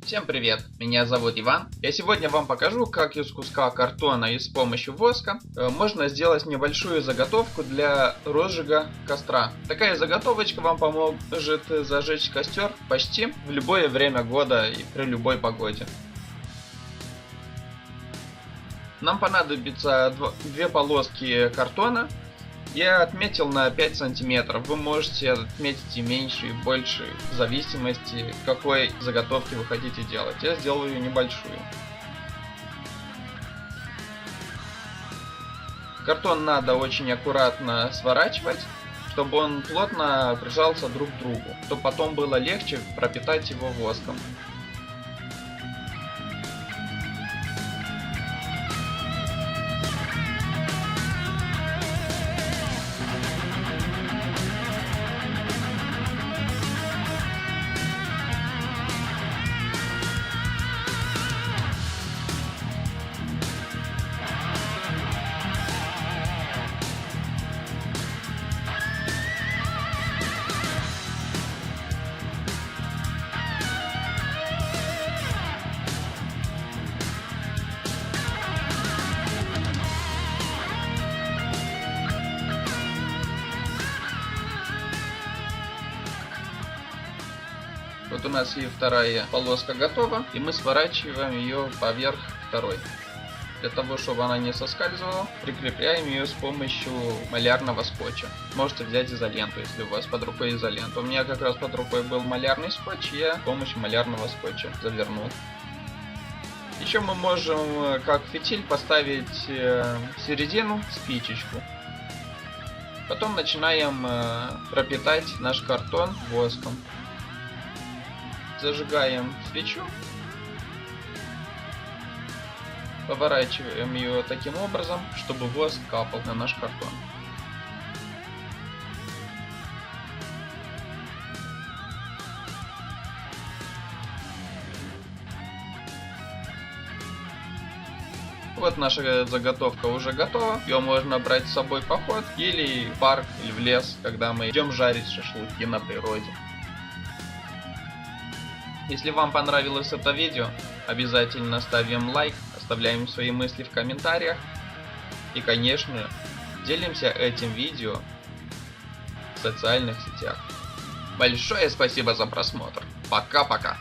Всем привет, меня зовут Иван. Я сегодня вам покажу, как из куска картона и с помощью воска можно сделать небольшую заготовку для розжига костра. Такая заготовочка вам поможет зажечь костер почти в любое время года и при любой погоде. Нам понадобится две полоски картона. Я отметил на 5 сантиметров. Вы можете отметить и меньше, и больше, в зависимости, какой заготовки вы хотите делать. Я сделаю ее небольшую. Картон надо очень аккуратно сворачивать, чтобы он плотно прижался друг к другу, чтобы потом было легче пропитать его воском. Вот у нас и вторая полоска готова, и мы сворачиваем ее поверх второй. Для того, чтобы она не соскальзывала, прикрепляем ее с помощью малярного скотча. Можете взять изоленту, если у вас под рукой изолента. У меня как раз под рукой был малярный скотч, и я с помощью малярного скотча завернул. Еще мы можем, как фитиль, поставить в середину спичечку. Потом начинаем пропитать наш картон воском. Зажигаем свечу, поворачиваем ее таким образом, чтобы воск капал на наш картон. Вот наша заготовка уже готова, ее можно брать с собой в поход или в парк, или в лес, когда мы идем жарить шашлыки на природе. Если вам понравилось это видео, обязательно ставим лайк, оставляем свои мысли в комментариях и, конечно, делимся этим видео в социальных сетях. Большое спасибо за просмотр. Пока-пока.